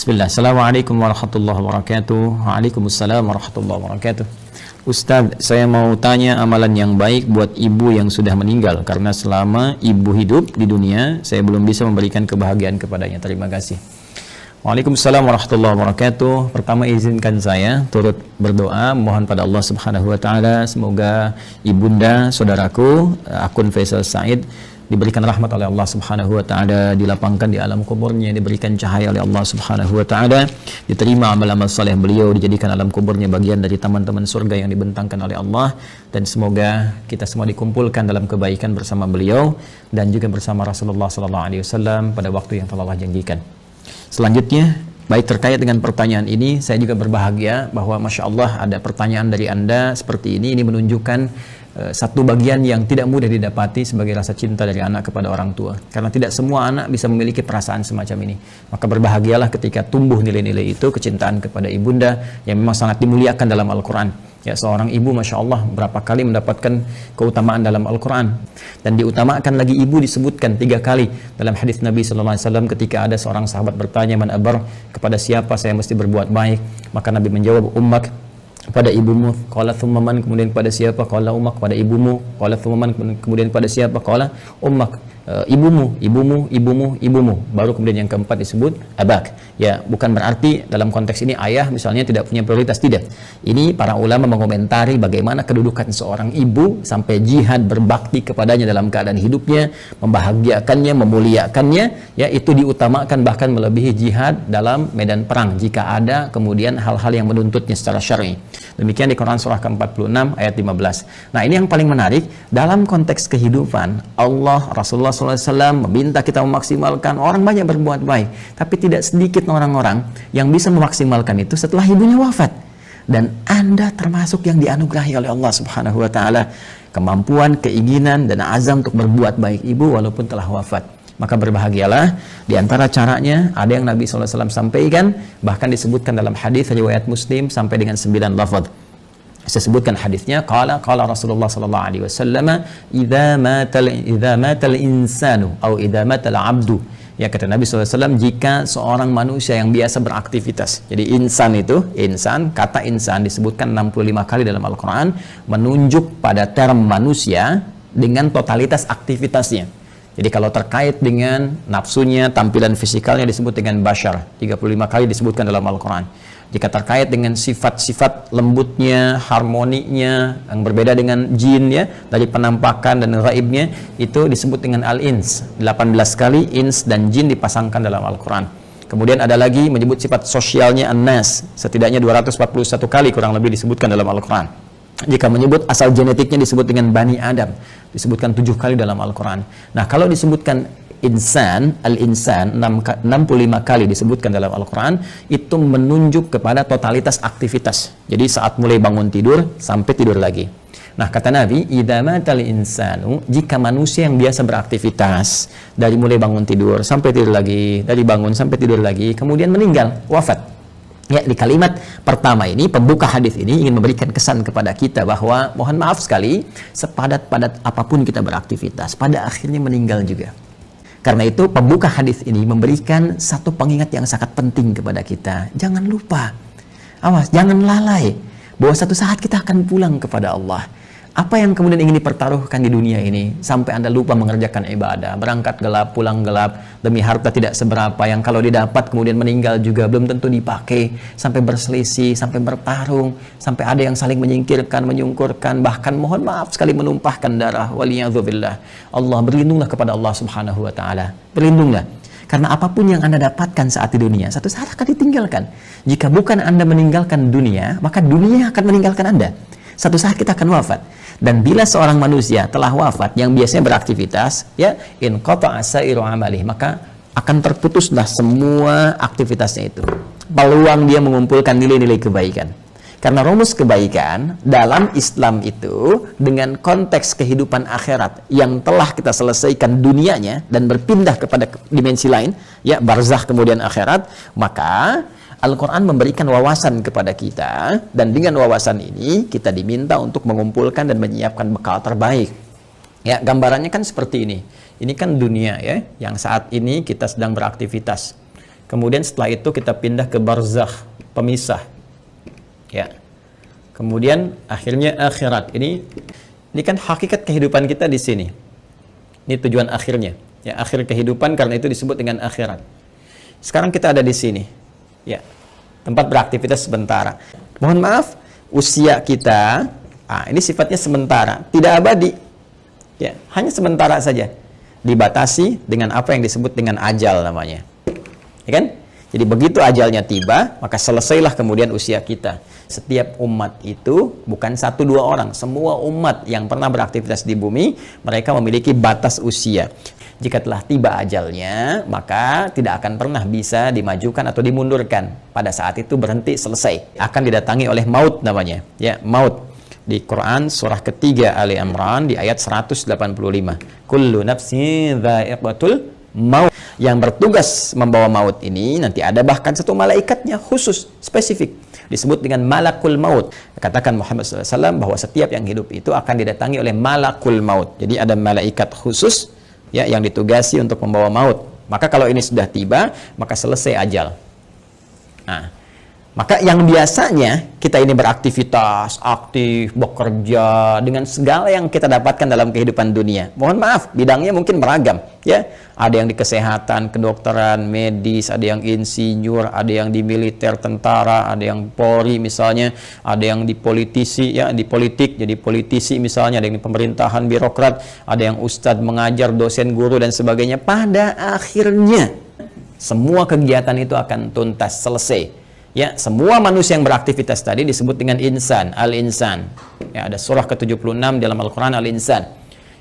Bismillah. Assalamualaikum warahmatullahi wabarakatuh. Waalaikumsalam warahmatullahi wabarakatuh. Ustaz, saya mau tanya amalan yang baik buat ibu yang sudah meninggal, karena selama ibu hidup di dunia saya belum bisa memberikan kebahagiaan kepadanya. Terima kasih. Waalaikumsalam warahmatullahi wabarakatuh. Pertama izinkan saya turut berdoa mohon pada Allah Subhanahu wa taala semoga ibunda saudaraku akun Faisal Said diberikan rahmat oleh Allah Subhanahu wa taala, dilapangkan di alam kuburnya, diberikan cahaya oleh Allah Subhanahu wa taala, diterima amal-amal saleh beliau, dijadikan alam kuburnya bagian dari taman-taman surga yang dibentangkan oleh Allah, dan semoga kita semua dikumpulkan dalam kebaikan bersama beliau dan juga bersama Rasulullah sallallahu alaihi wasallam pada waktu yang telah Allah janjikan. Selanjutnya, baik terkait dengan pertanyaan ini, saya juga berbahagia bahwa Masya Allah ada pertanyaan dari Anda seperti ini menunjukkan satu bagian yang tidak mudah didapati sebagai rasa cinta dari anak kepada orang tua, karena tidak semua anak bisa memiliki perasaan semacam ini. Maka berbahagialah ketika tumbuh nilai-nilai itu, kecintaan kepada ibunda yang memang sangat dimuliakan dalam Al-Quran. Ya, seorang ibu Masya Allah berapa kali mendapatkan keutamaan dalam Al-Quran, dan diutamakan lagi ibu disebutkan 3 kali dalam hadis Nabi SAW ketika ada seorang sahabat bertanya, man abar, kepada siapa saya mesti berbuat baik? Maka Nabi menjawab, ummak, pada ibumu. Qala thumma man, kemudian pada siapa? Qala ummak, pada ibumu. Qala thumma man, kemudian pada siapa? Qala ummak, ibumu. Baru kemudian yang keempat disebut abak. Ya, bukan berarti dalam konteks ini ayah misalnya tidak punya prioritas, tidak. Ini para ulama mengomentari bagaimana kedudukan seorang ibu sampai jihad berbakti kepadanya dalam keadaan hidupnya, membahagiakannya, memuliakannya, ya, itu diutamakan bahkan melebihi jihad dalam medan perang jika ada kemudian hal-hal yang menuntutnya secara syar'i. Demikian di Quran surah ke-46 ayat 15. Nah, ini yang paling menarik dalam konteks kehidupan. Allah, Rasulullah SAW meminta kita memaksimalkan. Orang banyak berbuat baik, tapi tidak sedikit orang-orang yang bisa memaksimalkan itu setelah ibunya wafat. Dan Anda termasuk yang dianugerahi oleh Allah Subhanahu wa taala kemampuan, keinginan dan azam untuk berbuat baik ibu walaupun telah wafat. Maka berbahagialah. Di antara caranya ada yang Nabi SAW sampaikan, bahkan disebutkan dalam hadis riwayat Muslim sampai dengan 9 lafaz. Saya sebutkan hadisnya, qala Rasulullah sallallahu alaihi wasallam, idza matal insanu atau idza matal abdu. Ya, kata Nabi SAW, jika seorang manusia yang biasa beraktivitas. Jadi insan itu, kata insan disebutkan 65 kali dalam Al-Quran, menunjuk pada term manusia dengan totalitas aktivitasnya. Jadi kalau terkait dengan nafsunya, tampilan fisikalnya disebut dengan bashar, 35 kali disebutkan dalam Al-Quran. Jika terkait dengan sifat-sifat lembutnya, harmoninya, yang berbeda dengan jin, ya, dari penampakan dan gaibnya, itu disebut dengan al-ins. 18 kali ins dan jin dipasangkan dalam Al-Quran. Kemudian ada lagi menyebut sifat sosialnya an-nas, setidaknya 241 kali kurang lebih disebutkan dalam Al-Quran. Jika menyebut asal genetiknya disebut dengan Bani Adam, disebutkan 7 kali dalam Al-Quran. Nah, kalau disebutkan insan, al-insan 65 kali disebutkan dalam Al-Quran, itu menunjuk kepada totalitas aktivitas. Jadi saat mulai bangun tidur sampai tidur lagi. Nah, kata Nabi, idza matal insanu, jika manusia yang biasa beraktivitas dari mulai bangun tidur sampai tidur lagi, dari bangun sampai tidur lagi, kemudian meninggal, wafat. Ya, di kalimat pertama ini, pembuka hadis ini ingin memberikan kesan kepada kita bahwa mohon maaf sekali, sepadat-padat apapun kita beraktivitas, pada akhirnya meninggal juga. Karena itu pembuka hadis ini memberikan satu pengingat yang sangat penting kepada kita. Jangan lupa, awas, jangan lalai bahwa satu saat kita akan pulang kepada Allah. Apa yang kemudian ingin dipertaruhkan di dunia ini sampai Anda lupa mengerjakan ibadah, berangkat gelap, pulang gelap, demi harta tidak seberapa yang kalau didapat kemudian meninggal juga belum tentu dipakai, sampai berselisih, sampai bertarung, sampai ada yang saling menyingkirkan, menyungkurkan, bahkan mohon maaf sekali menumpahkan darah. Waliyadzubillah. Allah, berlindunglah kepada Allah Subhanahu wa taala. Berlindunglah. Karena apapun yang Anda dapatkan saat di dunia, satu saat akan ditinggalkan. Jika bukan Anda meninggalkan dunia, maka dunia akan meninggalkan Anda. Satu saat kita akan wafat. Dan bila seorang manusia telah wafat yang biasanya beraktivitas, ya, in qata'a sa'iru amalih, maka akan terputuslah semua aktivitasnya itu. Peluang dia mengumpulkan nilai-nilai kebaikan. Karena rumus kebaikan dalam Islam itu dengan konteks kehidupan akhirat yang telah kita selesaikan dunianya dan berpindah kepada dimensi lain, ya, barzakh kemudian akhirat, maka Al-Quran memberikan wawasan kepada kita, dan dengan wawasan ini kita diminta untuk mengumpulkan dan menyiapkan bekal terbaik. Ya, gambarannya kan seperti ini. Ini kan dunia, ya, yang saat ini kita sedang beraktivitas. Kemudian setelah itu kita pindah ke barzakh, pemisah. Ya. Kemudian akhirnya akhirat. Ini kan hakikat kehidupan kita di sini. Ini tujuan akhirnya. Ya, akhir kehidupan, karena itu disebut dengan akhirat. Sekarang kita ada di sini. Ya. Tempat beraktivitas sementara. Mohon maaf, usia kita, ini sifatnya sementara, tidak abadi. Ya, hanya sementara saja. Dibatasi dengan apa yang disebut dengan ajal namanya. Ya kan? Jadi begitu ajalnya tiba, maka selesailah kemudian usia kita. Setiap umat itu bukan 1-2 orang, semua umat yang pernah beraktivitas di bumi, mereka memiliki batas usia. Jika telah tiba ajalnya, maka tidak akan pernah bisa dimajukan atau dimundurkan. Pada saat itu berhenti, selesai. Akan didatangi oleh maut namanya. Ya, maut. Di Quran surah ketiga Ali Imran di ayat 185. Kullu nafsin dha'iqatul maut. Yang bertugas membawa maut ini nanti ada bahkan satu malaikatnya khusus, spesifik, disebut dengan malakul maut. Katakan Muhammad SAW bahwa setiap yang hidup itu akan didatangi oleh malakul maut. Jadi ada malaikat khusus ya yang ditugasi untuk membawa maut. Maka kalau ini sudah tiba, maka selesai ajal. Maka yang biasanya kita ini beraktivitas, aktif, bekerja dengan segala yang kita dapatkan dalam kehidupan dunia. Mohon maaf, bidangnya mungkin beragam, ya. Ada yang di kesehatan, kedokteran, medis, ada yang insinyur, ada yang di militer, tentara, ada yang Polri misalnya, ada yang di politisi, ya, di politik, jadi politisi misalnya, ada yang di pemerintahan, birokrat, ada yang ustadz mengajar, dosen, guru dan sebagainya. Pada akhirnya semua kegiatan itu akan tuntas, selesai. Ya, semua manusia yang beraktivitas tadi disebut dengan insan, al-insan. Ya, ada surah ke-76 dalam Al-Quran, al-insan.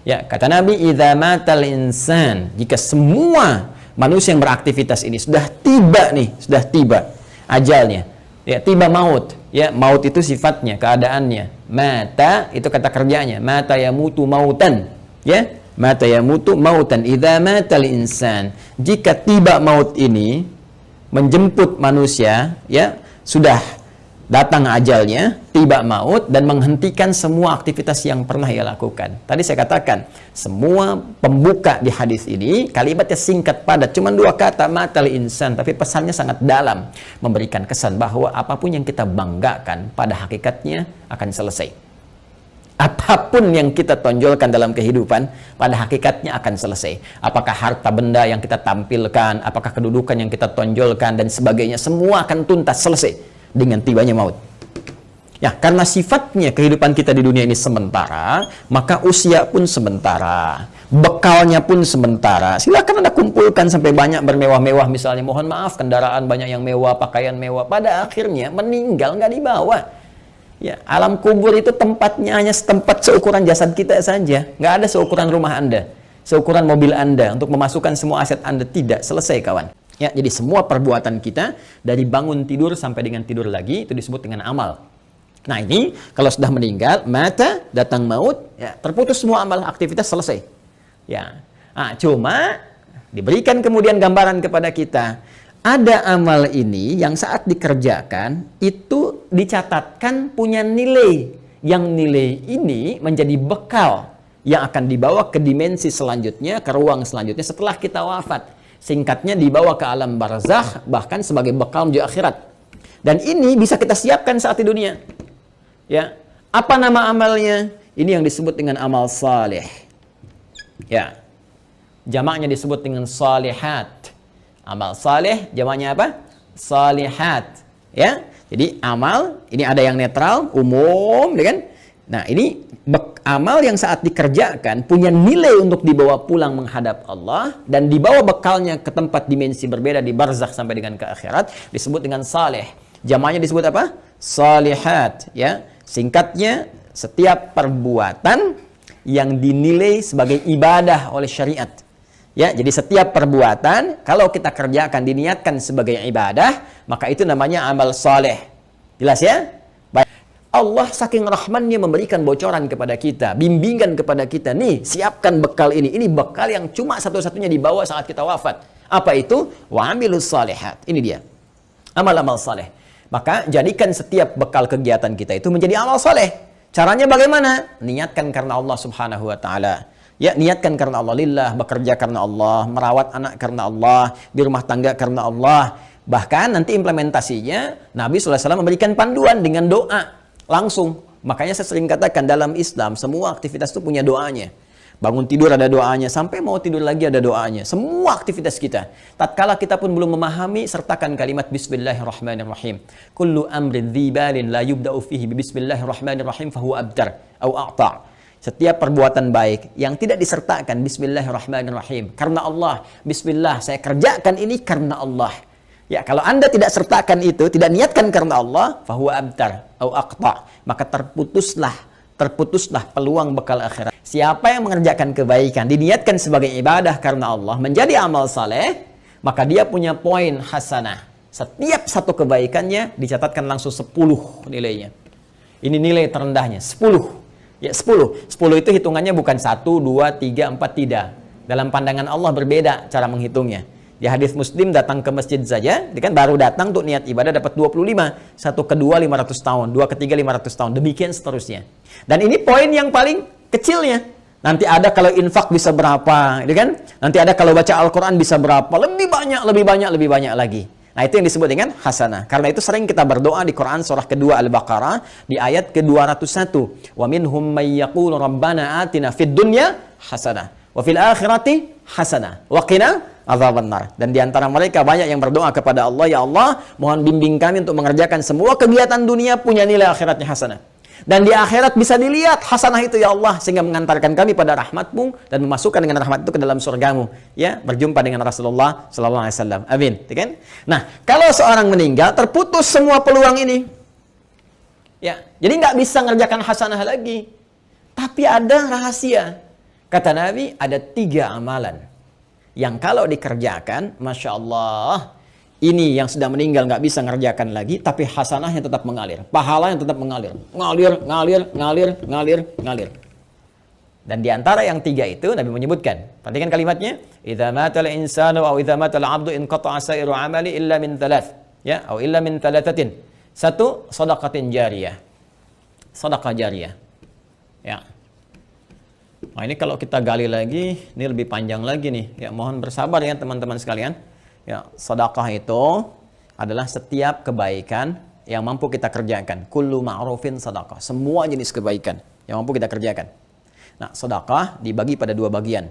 Ya, kata Nabi, idza matal insan, jika semua manusia yang beraktivitas ini sudah tiba nih, sudah tiba ajalnya. Ya, tiba maut. Ya, maut itu sifatnya, keadaannya. Mata itu kata kerjanya, mata yamutu mautan. Ya, mata yamutu mautan. Idza matal insan, jika tiba maut ini menjemput manusia, ya, sudah datang ajalnya, tiba maut dan menghentikan semua aktivitas yang pernah ia lakukan. Tadi saya katakan, semua pembuka di hadis ini kalimatnya singkat padat, cuma 2 kata, matal insan, tapi pesannya sangat dalam, memberikan kesan bahwa apapun yang kita banggakan pada hakikatnya akan selesai. Apapun yang kita tonjolkan dalam kehidupan, pada hakikatnya akan selesai. Apakah harta benda yang kita tampilkan, apakah kedudukan yang kita tonjolkan, dan sebagainya, semua akan tuntas, selesai dengan tibanya maut. Ya, karena sifatnya kehidupan kita di dunia ini sementara, maka usia pun sementara, bekalnya pun sementara. Silakan Anda kumpulkan sampai banyak bermewah-mewah misalnya, mohon maaf, kendaraan banyak yang mewah, pakaian mewah, pada akhirnya meninggal nggak dibawa. Ya, alam kubur itu tempatnya hanya setempat seukuran jasad kita saja. Nggak ada seukuran rumah Anda, seukuran mobil Anda untuk memasukkan semua aset Anda. Tidak, selesai kawan. Ya, jadi semua perbuatan kita dari bangun tidur sampai dengan tidur lagi itu disebut dengan amal. Nah, ini kalau sudah meninggal, mata, datang maut, ya, terputus semua amal, aktivitas selesai. Ya. Cuma diberikan kemudian gambaran kepada kita. Ada amal ini yang saat dikerjakan itu dicatatkan punya nilai. Yang nilai ini menjadi bekal yang akan dibawa ke dimensi selanjutnya, ke ruang selanjutnya setelah kita wafat. Singkatnya dibawa ke alam barzakh, bahkan sebagai bekal menuju akhirat. Dan ini bisa kita siapkan saat di dunia. Ya, apa nama amalnya? Ini yang disebut dengan amal saleh. Ya, jamaknya disebut dengan salihat. Amal saleh jamaknya apa? Salihat. Ya. Jadi amal ini ada yang netral, umum, ya kan? Nah, ini amal yang saat dikerjakan punya nilai untuk dibawa pulang menghadap Allah dan dibawa bekalnya ke tempat dimensi berbeda di barzakh sampai dengan ke akhirat disebut dengan saleh. Jamaknya disebut apa? Salihat, ya. Singkatnya, setiap perbuatan yang dinilai sebagai ibadah oleh syariat. Ya, jadi setiap perbuatan kalau kita kerjakan diniatkan sebagai ibadah, maka itu namanya amal saleh. Jelas ya? Baik. Allah saking rahmannya memberikan bocoran kepada kita, bimbingan kepada kita. Nih, siapkan bekal ini. Ini bekal yang cuma satu-satunya dibawa saat kita wafat. Apa itu? Wa amilus salihat. Ini dia. Amal-amal saleh. Maka jadikan setiap bekal kegiatan kita itu menjadi amal saleh. Caranya bagaimana? Niatkan karena Allah Subhanahu wa taala. Ya, niatkan karena Allah lillah, bekerja karena Allah, merawat anak karena Allah, di rumah tangga karena Allah. Bahkan nanti implementasinya Nabi SAW memberikan panduan dengan doa langsung. Makanya saya sering katakan dalam Islam semua aktivitas itu punya doanya. Bangun tidur ada doanya, sampai mau tidur lagi ada doanya. Semua aktivitas kita. Tatkala kita pun belum memahami, sertakan kalimat Bismillahirrahmanirrahim. Kullu amrin dzibalin la yubda'u fihi Bismillahirrahmanirrahim fahuwa abtar au a'ta'. Setiap perbuatan baik yang tidak disertakan Bismillahirrahmanirrahim karena Allah, Bismillah, saya kerjakan ini karena Allah. Ya, kalau Anda tidak sertakan itu, tidak niatkan karena Allah, fahuwa abtar au aqta', maka terputuslah peluang bekal akhirat. Siapa yang mengerjakan kebaikan, diniatkan sebagai ibadah karena Allah, menjadi amal saleh, maka dia punya poin hasanah. Setiap satu kebaikannya dicatatkan langsung 10 nilainya. Ini nilai terendahnya, 10. Ya, 10. 10 itu hitungannya bukan 1, 2, 3, 4, tidak. Dalam pandangan Allah berbeda cara menghitungnya. Di hadis Muslim, datang ke masjid saja, dia kan baru datang untuk niat ibadah dapat 25. Satu kedua 500 tahun, dua ketiga 500 tahun, demikian seterusnya. Dan ini poin yang paling kecilnya. Nanti ada kalau infak bisa berapa, gitu kan? Nanti ada kalau baca Al-Quran bisa berapa, lebih banyak lagi. Nah, itu yang disebut dengan hasanah. Karena itu sering kita berdoa di Quran surah kedua Al-Baqarah di ayat ke-201. Wa minhum may yaqulu rabbana atina fid dunya hasanah wa fil akhirati hasanah wa qina adzabannar. Dan di antara mereka banyak yang berdoa kepada Allah, ya Allah, mohon bimbing kami untuk mengerjakan semua kegiatan dunia punya nilai akhiratnya hasanah. Dan di akhirat bisa dilihat hasanah itu, ya Allah, sehingga mengantarkan kami pada rahmat-Mu dan memasukkan dengan rahmat itu ke dalam surga-Mu, ya, berjumpa dengan Rasulullah sallallahu alaihi wasallam. Amin, kan? Nah, kalau seorang meninggal terputus semua peluang ini. Ya, jadi nggak bisa mengerjakan hasanah lagi. Tapi ada rahasia. Kata Nabi, ada 3 amalan yang kalau dikerjakan, Masya Allah, ini yang sudah meninggal nggak bisa ngerjakan lagi, tapi hasanahnya tetap mengalir, pahalanya tetap mengalir, ngalir. Dan di antara yang 3 itu Nabi menyebutkan, perhatikan kalimatnya, idza matal insanu aw idza matal 'abdu in qata'a sa'iru 'amali illa min 3, ya, atau illa min 3. 1, shadaqatin jariyah. Sedekah jariyah. Ya. Nah, ini kalau kita gali lagi, ini lebih panjang lagi nih. Ya, mohon bersabar ya teman-teman sekalian. Ya, sedekah itu adalah setiap kebaikan yang mampu kita kerjakan. Kullu ma'rufin sedekah. Semua jenis kebaikan yang mampu kita kerjakan. Nah, sedekah dibagi pada 2 bagian.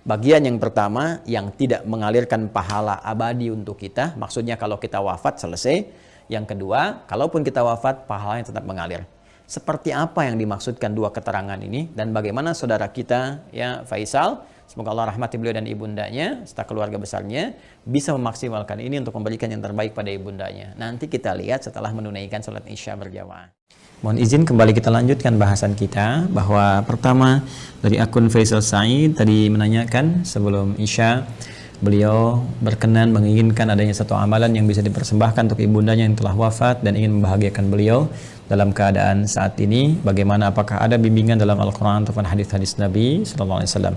Bagian yang pertama yang tidak mengalirkan pahala abadi untuk kita. Maksudnya kalau kita wafat selesai. Yang kedua, kalaupun kita wafat, pahalanya tetap mengalir. Seperti apa yang dimaksudkan 2 keterangan ini dan bagaimana saudara kita, ya, Faisal, semoga Allah rahmati beliau dan ibundanya serta keluarga besarnya bisa memaksimalkan ini untuk memberikan yang terbaik pada ibundanya. Nanti kita lihat setelah menunaikan sholat Isya berjamaah. Mohon izin kembali kita lanjutkan bahasan kita, bahwa pertama dari akun Faisal Said tadi menanyakan sebelum Isya, beliau berkenan menginginkan adanya satu amalan yang bisa dipersembahkan untuk ibundanya yang telah wafat dan ingin membahagiakan beliau dalam keadaan saat ini. Bagaimana, apakah ada bimbingan dalam Al-Quran ataupun hadis-hadis Nabi Sallallahu Alaihi Wasallam?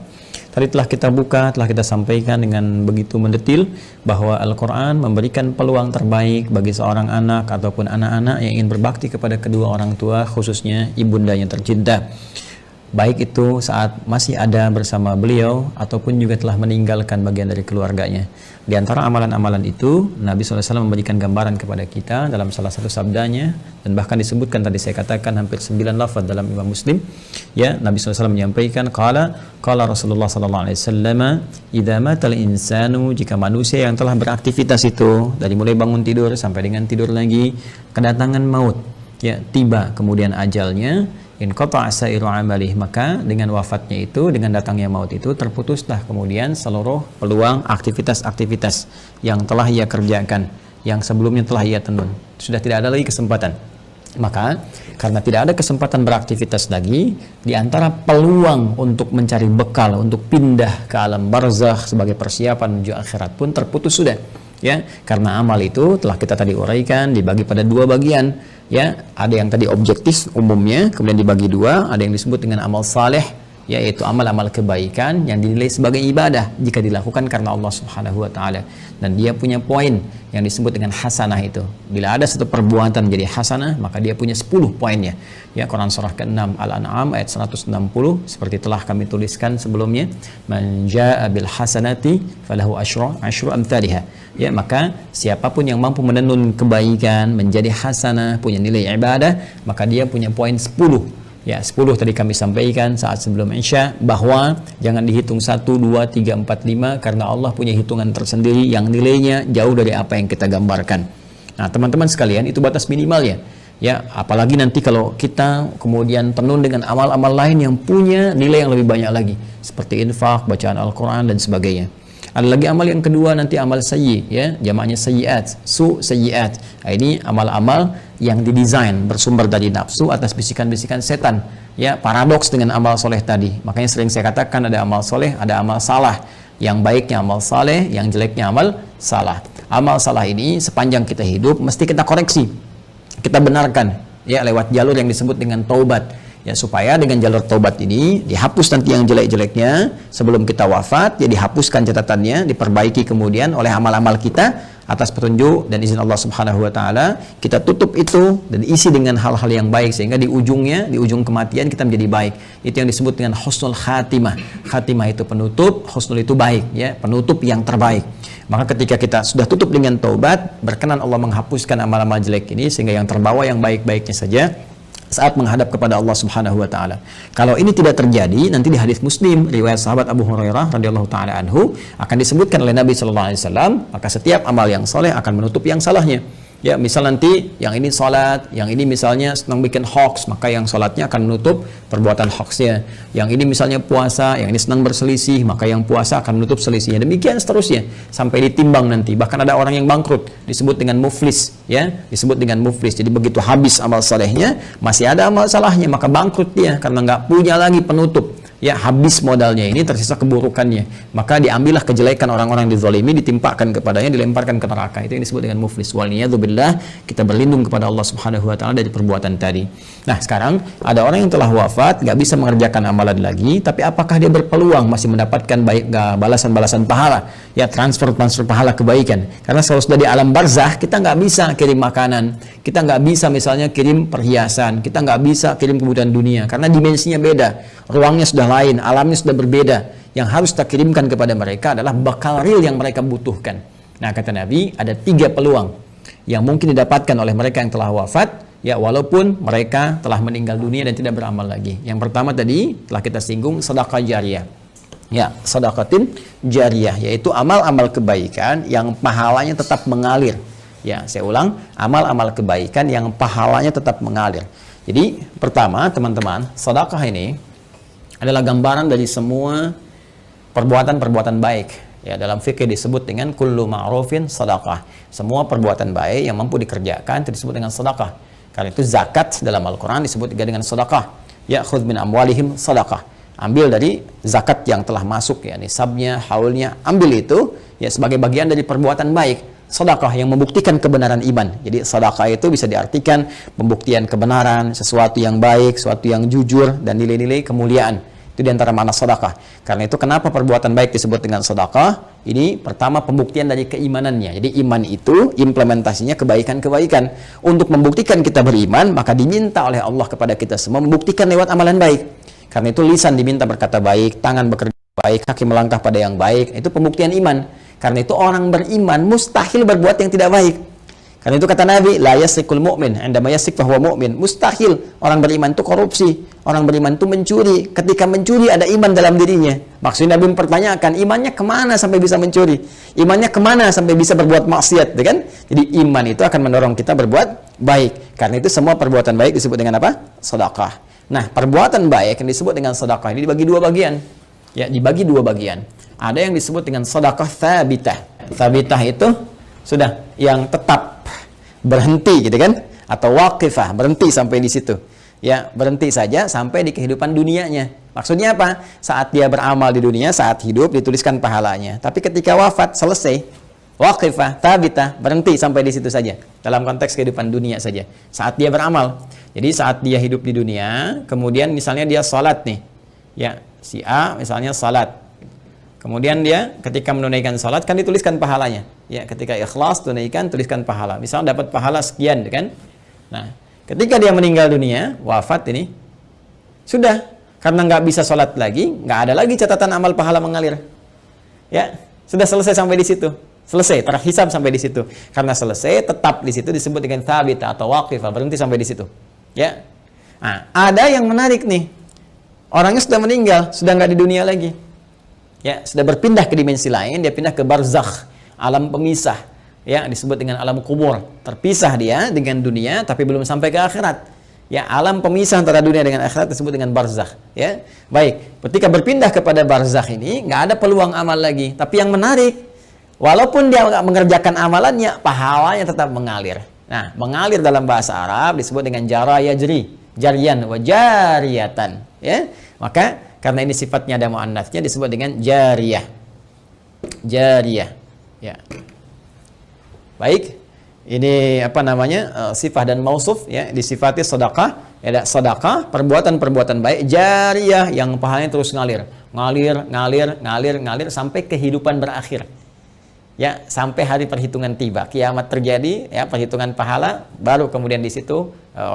Tadi telah kita buka, telah kita sampaikan dengan begitu mendetil bahwa Al-Quran memberikan peluang terbaik bagi seorang anak ataupun anak-anak yang ingin berbakti kepada kedua orang tua, khususnya ibundanya tercinta. Baik itu saat masih ada bersama beliau ataupun juga telah meninggalkan bagian dari keluarganya. Di antara amalan-amalan itu, Nabi SAW memberikan gambaran kepada kita dalam salah satu sabdanya, dan bahkan disebutkan tadi saya katakan hampir 9 lafaz dalam Imam Muslim. Ya, Nabi SAW menyampaikan, qala Rasulullah SAW, idza matal insanu, jika manusia yang telah beraktivitas itu dari mulai bangun tidur sampai dengan tidur lagi, kedatangan maut, ya, tiba kemudian ajalnya, in qata'a sa'iru amalih, maka dengan wafatnya itu, dengan datangnya maut itu, terputuslah kemudian seluruh peluang aktivitas-aktivitas yang telah ia kerjakan, yang sebelumnya telah ia tenun. Sudah tidak ada lagi kesempatan. Maka karena tidak ada kesempatan beraktivitas lagi, di antara peluang untuk mencari bekal untuk pindah ke alam barzakh sebagai persiapan menuju akhirat pun terputus sudah. Ya, karena amal itu telah kita tadi uraikan dibagi pada 2 bagian. Ya, ada yang tadi objektif umumnya, kemudian dibagi 2, ada yang disebut dengan amal saleh, yaitu amal-amal kebaikan yang dinilai sebagai ibadah jika dilakukan karena Allah Subhanahu wa taala. Dan dia punya poin yang disebut dengan hasanah itu. Bila ada satu perbuatan menjadi hasanah, maka dia punya 10 poinnya. Ya, Quran surah ke-6 Al-An'am ayat 160 seperti telah kami tuliskan sebelumnya, man jaa'a bil hasanati falahu asyru amsalihha. Ya, maka siapapun yang mampu menenun kebaikan menjadi hasanah, punya nilai ibadah, maka dia punya poin 10. Ya, 10 tadi kami sampaikan saat sebelum Isya, bahwa jangan dihitung 1, 2, 3, 4, 5 karena Allah punya hitungan tersendiri yang nilainya jauh dari apa yang kita gambarkan. Nah, teman-teman sekalian, itu batas minimalnya. Ya, apalagi nanti kalau kita kemudian tenun dengan amal-amal lain yang punya nilai yang lebih banyak lagi, seperti infak, bacaan Al-Qur'an dan sebagainya. Ada lagi amal yang kedua nanti amal sayyi, ya, jamaknya sayyiat, sayyiat. Nah, ini amal-amal yang didesain bersumber dari nafsu atas bisikan-bisikan setan. Ya, paradoks dengan amal soleh tadi. Makanya sering saya katakan ada amal soleh, ada amal salah. Yang baiknya amal saleh, yang jeleknya amal salah. Amal salah ini sepanjang kita hidup mesti kita koreksi, kita benarkan, ya, lewat jalur yang disebut dengan taubat. Ya, supaya dengan jalur taubat ini dihapus nanti yang jelek-jeleknya sebelum kita wafat, ya dihapuskan catatannya, diperbaiki kemudian oleh amal-amal kita atas petunjuk dan izin Allah Subhanahu wa taala. Kita tutup itu dan isi dengan hal-hal yang baik sehingga di ujungnya, di ujung kematian kita menjadi baik. Itu yang disebut dengan husnul khatimah. Khatimah itu penutup, husnul itu baik, ya, penutup yang terbaik. Maka ketika kita sudah tutup dengan taubat, berkenan Allah menghapuskan amal-amal jelek ini sehingga yang terbawa yang baik-baiknya saja saat menghadap kepada Allah Subhanahu wa taala. Kalau ini tidak terjadi, nanti di hadis Muslim riwayat sahabat Abu Hurairah radhiyallahu taala anhu akan disebutkan oleh Nabi sallallahu alaihi wasallam, maka setiap amal yang soleh akan menutup yang salahnya. Ya, misal nanti yang ini salat, yang ini misalnya senang bikin hoax, maka yang salatnya akan menutup perbuatan hoaxnya. Yang ini misalnya puasa, yang ini senang berselisih, maka yang puasa akan menutup selisihnya. Demikian seterusnya sampai ditimbang nanti. Bahkan ada orang yang bangkrut disebut dengan muflis, ya, disebut dengan muflis. Jadi begitu habis amal salehnya, masih ada amal salahnya, maka bangkrut dia karena nggak punya lagi penutup. Ya, habis modalnya ini, tersisa keburukannya, maka diambillah kejelekan orang-orang dizalimi, ditimpakan kepadanya, dilemparkan ke neraka. Itu yang disebut dengan muflis. Waliyadzubillah, kita berlindung kepada Allah Subhanahu wa taala dari perbuatan tadi. Nah, sekarang ada orang yang telah wafat, nggak bisa mengerjakan amalan lagi, tapi apakah dia berpeluang masih mendapatkan baik balasan-balasan pahala, ya, transfer pahala kebaikan? Karena kalau sudah di alam barzah, kita nggak bisa kirim makanan, kita nggak bisa misalnya kirim perhiasan, kita nggak bisa kirim kebutuhan dunia, karena dimensinya beda, ruangnya sudah lain, alamnya sudah berbeda. Yang harus kita kirimkan kepada mereka adalah bekal real yang mereka butuhkan. Nah, kata Nabi, ada 3 peluang yang mungkin didapatkan oleh mereka yang telah wafat, ya, walaupun mereka telah meninggal dunia dan tidak beramal lagi. Yang pertama tadi telah kita singgung, sedekah jariyah. Ya, sedekatin jariyah, yaitu amal-amal kebaikan yang pahalanya tetap mengalir. Ya, saya ulang, amal-amal kebaikan yang pahalanya tetap mengalir. Jadi, pertama, teman-teman, sedekah ini adalah gambaran dari semua perbuatan-perbuatan baik. Ya, dalam fikih disebut dengan kullu ma'rufin sedekah. Semua perbuatan baik yang mampu dikerjakan itu disebut dengan sedekah. Karena itu zakat dalam Al-Qur'an disebut juga dengan sedekah. Ya, khudz min amwalihim sedekah. Ambil dari zakat yang telah masuk, ya, nisabnya, haulnya, ambil itu, ya, sebagai bagian dari perbuatan baik. Sedekah yang membuktikan kebenaran iman. Jadi sedekah itu bisa diartikan pembuktian kebenaran, sesuatu yang baik, sesuatu yang jujur, dan nilai-nilai kemuliaan. Itu diantara makna sedekah. Karena itu kenapa perbuatan baik disebut dengan sedekah? Ini pertama pembuktian dari keimanannya. Jadi iman itu implementasinya kebaikan-kebaikan. Untuk membuktikan kita beriman, maka diminta oleh Allah kepada kita semua membuktikan lewat amalan baik. Karena itu lisan diminta berkata baik, tangan bekerja baik, kaki melangkah pada yang baik. Itu pembuktian iman. Karena itu orang beriman mustahil berbuat yang tidak baik. Karena itu kata Nabi, la yasikul mu'min, indama yasik fahuwa mu'min. Mustahil orang beriman itu korupsi, orang beriman itu mencuri. Ketika mencuri ada iman dalam dirinya. Maksudnya Nabi mempertanyakan, imannya kemana sampai bisa mencuri? Imannya kemana sampai bisa berbuat maksiat, kan? Jadi iman itu akan mendorong kita berbuat baik. Karena itu semua perbuatan baik disebut dengan apa? Sedekah. Nah, perbuatan baik yang disebut dengan sedekah ini dibagi 2 bagian. Ya, dibagi 2 bagian. Ada yang disebut dengan sedekah tsabitah. Tsabitah itu sudah yang tetap, berhenti gitu kan, atau waqifah, berhenti sampai di situ. Ya, berhenti saja sampai di kehidupan dunianya. Maksudnya apa? Saat dia beramal di dunia, saat hidup dituliskan pahalanya. Tapi ketika wafat selesai. Waqifah, tsabitah, berhenti sampai di situ saja. Dalam konteks kehidupan dunia saja. Saat dia beramal. Jadi saat dia hidup di dunia, kemudian misalnya dia salat nih. Ya, si A misalnya salat. Kemudian dia ketika menunaikan salat kan dituliskan pahalanya. Ya, ketika ikhlas tunaikan tuliskan pahala. Misalnya dapat pahala sekian kan. Nah, ketika dia meninggal dunia, wafat ini sudah karena nggak bisa salat lagi, nggak ada lagi catatan amal pahala mengalir. Ya, sudah selesai sampai di situ. Selesai, terhisab sampai di situ. Karena selesai, tetap di situ disebut dengan thabit atau waqifah, berhenti sampai di situ. Ya. Nah, ada yang menarik nih. Orangnya sudah meninggal, sudah nggak di dunia lagi. Ya, sudah berpindah ke dimensi lain, dia pindah ke barzakh, alam pemisah. Ya, disebut dengan alam kubur. Terpisah dia dengan dunia tapi belum sampai ke akhirat. Ya, alam pemisah antara dunia dengan akhirat disebut dengan barzakh. Ya. Baik, ketika berpindah kepada barzakh ini nggak ada peluang amal lagi. Tapi yang menarik, walaupun dia nggak mengerjakan amalannya, pahalanya tetap mengalir. Nah, mengalir dalam bahasa Arab disebut dengan jara yajri, jarian wa jariyatan. Ya, maka karena ini sifatnya ada muannats-nya disebut dengan jariyah. Jariyah. Ya. Baik. Ini apa namanya? Sifat dan mausuf ya, disifati sedekah, ya sedekah, perbuatan-perbuatan baik jariyah yang pahalanya terus ngalir. Ngalir sampai kehidupan berakhir. Ya, sampai hari perhitungan tiba, kiamat terjadi, ya perhitungan pahala, baru kemudian di situ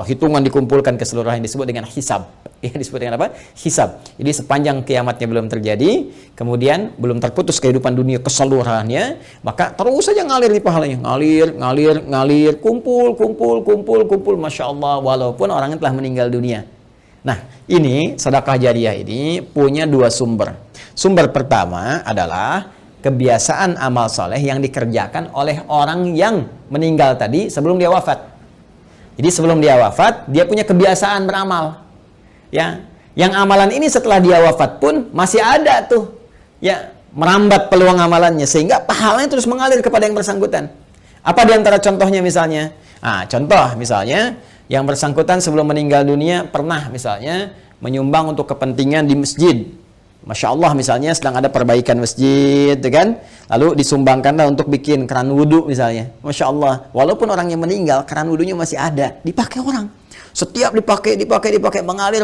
hitungan dikumpulkan keseluruhan yang disebut dengan hisab. Ya, disebut dengan apa? Hisab. Jadi sepanjang kiamatnya belum terjadi, kemudian belum terputus kehidupan dunia keseluruhannya, maka terus saja ngalir di pahalanya, ngalir, kumpul, masya Allah, walaupun orangnya telah meninggal dunia. Nah, ini sedekah jariyah ini punya dua sumber. Sumber pertama adalah kebiasaan amal soleh yang dikerjakan oleh orang yang meninggal tadi sebelum dia wafat. Jadi sebelum dia wafat, dia punya kebiasaan beramal. Ya, yang amalan ini setelah dia wafat pun masih ada tuh. Ya, merambat peluang amalannya sehingga pahalanya terus mengalir kepada yang bersangkutan. Apa di antara contohnya misalnya? Ah, contoh misalnya yang bersangkutan sebelum meninggal dunia pernah misalnya menyumbang untuk kepentingan di masjid. Masya Allah misalnya sedang ada perbaikan masjid, kan? Lalu disumbangkanlah untuk bikin keran wudhu misalnya. Masya Allah, walaupun orangnya meninggal, keran wudhunya masih ada, dipakai orang. Setiap dipakai, mengalir,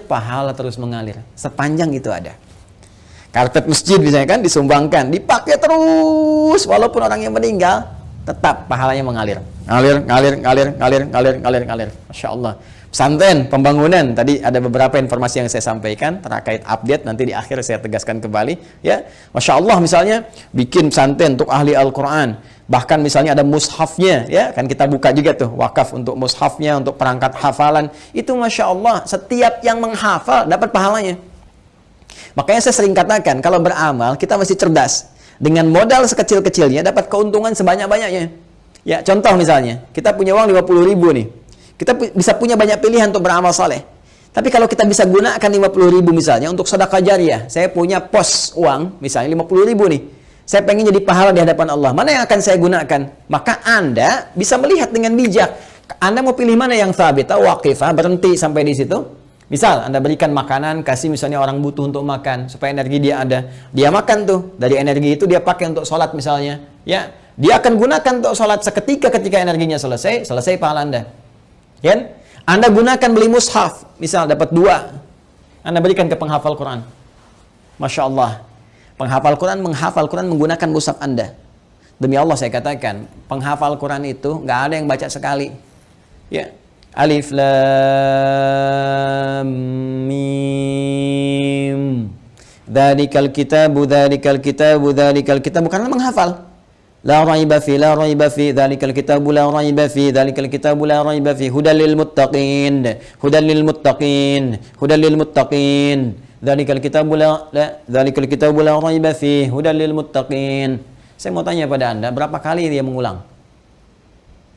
pahala terus mengalir. Sepanjang itu ada. Karpet masjid misalnya kan disumbangkan, dipakai terus, walaupun orangnya meninggal, tetap pahalanya mengalir. Ngalir. Masya Allah. Pesantren, pembangunan, tadi ada beberapa informasi yang saya sampaikan terkait update, nanti di akhir saya tegaskan kembali ya. Masya Allah misalnya bikin pesantren untuk ahli Al-Quran, bahkan misalnya ada mushafnya ya, kan kita buka juga tuh wakaf untuk mushafnya, untuk perangkat hafalan, itu Masya Allah setiap yang menghafal dapat pahalanya. Makanya saya sering katakan kalau beramal kita mesti cerdas, dengan modal sekecil-kecilnya dapat keuntungan sebanyak-banyaknya ya. Contoh misalnya kita punya uang 50.000 nih, kita bisa punya banyak pilihan untuk beramal saleh. Tapi kalau kita bisa gunakan 50.000 misalnya untuk sedekah jariyah, saya punya pos uang misalnya 50.000 nih. Saya pengen jadi pahala di hadapan Allah. Mana yang akan saya gunakan? Maka Anda bisa melihat dengan bijak. Anda mau pilih mana yang thabit, waqifah, berhenti sampai di situ. Misal Anda berikan makanan, kasih misalnya orang butuh untuk makan supaya energi dia ada. Dia makan tuh, dari energi itu dia pakai untuk sholat misalnya. Ya, dia akan gunakan untuk sholat seketika ketika energinya selesai pahala Anda. Kan? Anda gunakan beli mushaf, misal dapat 2, Anda berikan ke penghafal Quran. Masya Allah, penghafal Quran menghafal Quran menggunakan mushaf Anda. Demi Allah saya katakan, penghafal Quran itu nggak ada yang baca sekali. Ya, alif lam mim, dzalikal kitabu, bukan menghafal. La raiba fi, dzalikal kitabu la raiba fi, hudal lil muttaqin, dzalikal kitabu la raiba fi, hudal lil muttaqin. Saya mau tanya pada Anda, berapa kali dia mengulang?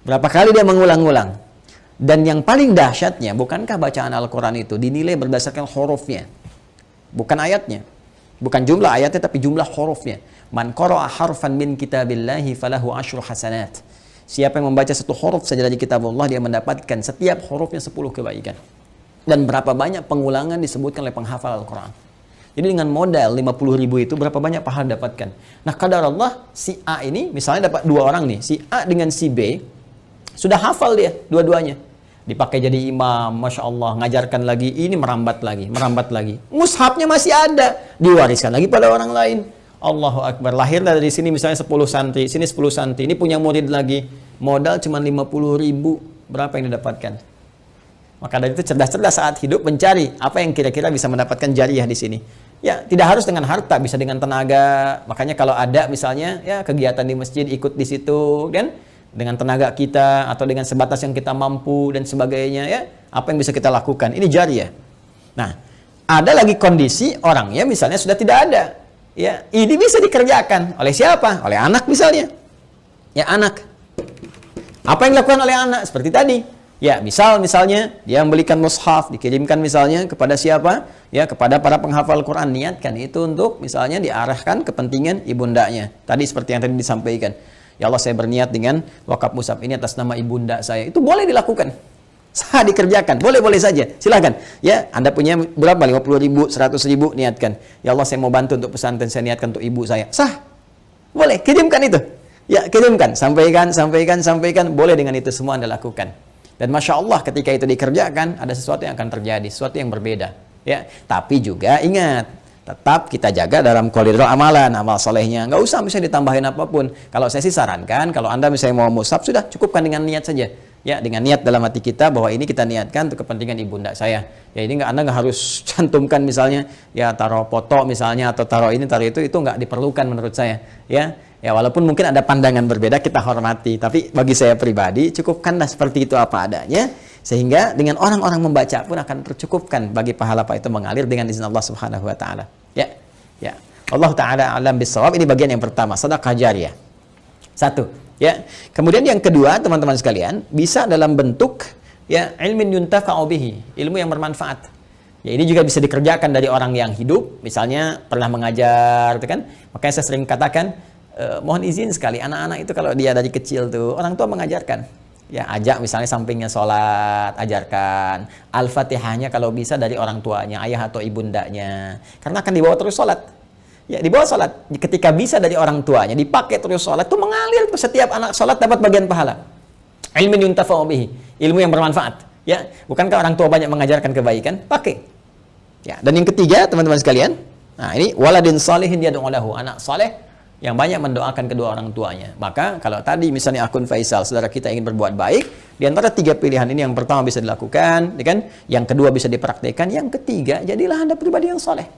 Berapa kali dia mengulang-ulang? Dan yang paling dahsyatnya, bukankah bacaan Al-Quran itu dinilai berdasarkan hurufnya, bukan ayatnya, bukan jumlah ayatnya tapi jumlah hurufnya. Man qara'a harfan min kitabillahi falahu asyru hasanat. Siapa yang membaca satu huruf saja dari kitab Allah, dia mendapatkan setiap hurufnya 10 kebaikan. Dan berapa banyak pengulangan disebutkan oleh penghafal Al-Quran. Jadi dengan modal 50.000 itu berapa banyak pahala dapatkan. Nah, kadar Allah si A ini misalnya dapat 2 orang nih, si A dengan si B sudah hafal dia dua-duanya. dipakai jadi imam, Masya Allah, ngajarkan lagi, ini merambat lagi. Mushafnya masih ada, diwariskan lagi pada orang lain. Allahu Akbar, lahir dari sini misalnya 10 santri, sini 10 santri, ini punya murid lagi, modal cuma 50.000, berapa yang didapatkan? Maka dari itu cerdas-cerdas saat hidup mencari apa yang kira-kira bisa mendapatkan jariah di sini. Ya, tidak harus dengan harta, bisa dengan tenaga. Makanya kalau ada misalnya ya kegiatan di masjid, ikut di situ kan, dengan tenaga kita atau dengan sebatas yang kita mampu dan sebagainya ya, apa yang bisa kita lakukan, ini jariah. Nah, ada lagi kondisi orangnya misalnya sudah tidak ada ya, ini bisa dikerjakan oleh siapa? Oleh anak misalnya ya, anak. Apa yang dilakukan oleh anak? Seperti tadi ya, misalnya dia membelikan mushaf, dikirimkan misalnya kepada siapa ya, kepada para penghafal Quran, niatkan itu untuk misalnya diarahkan kepentingan ibundanya tadi seperti yang tadi disampaikan. Ya Allah, saya berniat dengan wakaf mushaf ini atas nama ibunda saya. Itu boleh dilakukan. Sah dikerjakan. Boleh-boleh saja. Silahkan. Ya, Anda punya berapa? 50.000, 100.000, niatkan. Ya Allah, saya mau bantu untuk pesantren, saya niatkan untuk ibu saya. Sah. Boleh. Kirimkan itu. Ya, kirimkan. Sampaikan. Boleh dengan itu semua Anda lakukan. Dan Masya Allah, ketika itu dikerjakan, ada sesuatu yang akan terjadi. Sesuatu yang berbeda. Ya, tapi juga ingat, tetap kita jaga dalam koridor amalan, amal solehnya. Nggak usah misalnya ditambahin apapun. Kalau saya sih sarankan, kalau Anda misalnya mau mushaf, sudah cukupkan dengan niat saja. Ya, dengan niat dalam hati kita bahwa ini kita niatkan untuk kepentingan ibunda saya. Ya, ini Anda nggak harus cantumkan misalnya, ya taruh foto misalnya, atau taruh ini, taruh itu nggak diperlukan menurut saya. Ya, walaupun mungkin ada pandangan berbeda, kita hormati. Tapi bagi saya pribadi, cukupkanlah seperti itu apa adanya. Sehingga dengan orang-orang membaca pun akan tercukupkan bagi pahala apa itu mengalir dengan izin Allah Subhanahu wa taala. Ya. Allah taala alam bisawab. Ini bagian yang pertama, sedekah jariyah. Satu, ya. Kemudian yang kedua, teman-teman sekalian, bisa dalam bentuk ya ilmin yuntafa'u bihi, ilmu yang bermanfaat. Ya, ini juga bisa dikerjakan dari orang yang hidup, misalnya pernah mengajar, gitu kan? Makanya saya sering katakan, mohon izin sekali, anak-anak itu kalau dia dari kecil tuh, orang tua mengajarkan. Ya, ajak misalnya sampingnya sholat, ajarkan. Al-Fatihahnya kalau bisa dari orang tuanya, ayah atau ibundanya. Karena akan dibawa terus sholat. Ya, dibawa sholat. Ketika bisa dari orang tuanya, dipakai terus sholat, itu mengalir. Setiap anak sholat dapat bagian pahala. Ilmin yuntafa'u bihi. Ilmu yang bermanfaat. Ya, bukankah orang tua banyak mengajarkan kebaikan? Pakai. Ya, dan yang ketiga, teman-teman sekalian. Nah, ini waladin salihin yad'u lahu. Anak saleh yang banyak mendoakan kedua orang tuanya. Maka kalau tadi misalnya akun Faisal, saudara kita ingin berbuat baik, di antara tiga pilihan ini yang pertama bisa dilakukan, ya kan? Yang kedua bisa dipraktikkan, yang ketiga jadilah Anda pribadi yang soleh.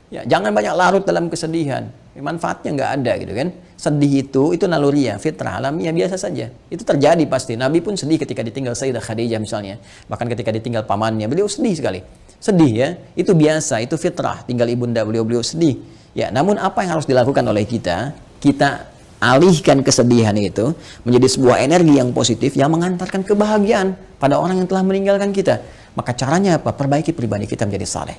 Ya, jangan banyak larut dalam kesedihan. Manfaatnya nggak ada gitu kan. Sedih itu naluriah, fitrah, alamiah, biasa saja. Itu terjadi pasti. Nabi pun sedih ketika ditinggal Sayyidah Khadijah misalnya. Bahkan ketika ditinggal pamannya, beliau sedih sekali. Sedih ya, itu biasa, itu fitrah. Tinggal ibunda beliau sedih. Ya, namun apa yang harus dilakukan oleh kita? Kita alihkan kesedihan itu menjadi sebuah energi yang positif yang mengantarkan kebahagiaan pada orang yang telah meninggalkan kita. Maka caranya apa? Perbaiki pribadi kita menjadi saleh.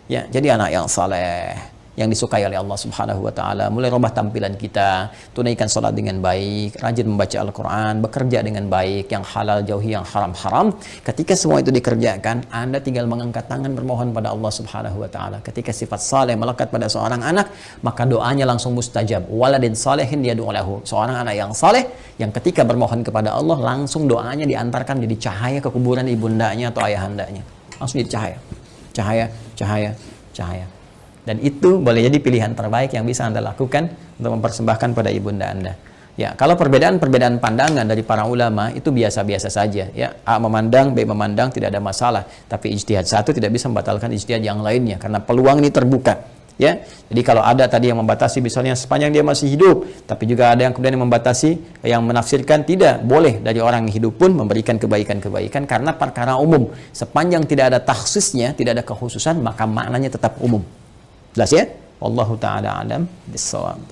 Ya, jadi anak yang saleh, yang disukai oleh Allah Subhanahu wa taala. Mulai rubah tampilan kita, tunaikan salat dengan baik, rajin membaca Al-Qur'an, bekerja dengan baik, yang halal jauhi yang haram-haram. Ketika semua itu dikerjakan, Anda tinggal mengangkat tangan bermohon pada Allah Subhanahu wa taala. Ketika sifat saleh melekat pada seorang anak, maka doanya langsung mustajab. Waladin salihin yad'u lahu. Seorang anak yang saleh yang ketika bermohon kepada Allah, langsung doanya diantarkan jadi cahaya ke kuburan ibundanya atau ayahandanya. Langsung jadi cahaya. Dan itu boleh jadi pilihan terbaik yang bisa Anda lakukan untuk mempersembahkan pada ibunda Anda. Ya, kalau perbedaan pandangan dari para ulama itu biasa-biasa saja. Ya, A memandang, B memandang, tidak ada masalah. Tapi ijtihad satu tidak bisa membatalkan ijtihad yang lainnya karena peluang ini terbuka. Ya, jadi kalau ada tadi yang membatasi misalnya sepanjang dia masih hidup, tapi juga ada yang kemudian membatasi, yang menafsirkan tidak boleh dari orang yang hidup pun memberikan kebaikan-kebaikan karena perkara umum. Sepanjang tidak ada takhsisnya, tidak ada kekhususan, maka maknanya tetap umum. Jelas ya? Wallahu ta'ala alam bissawab.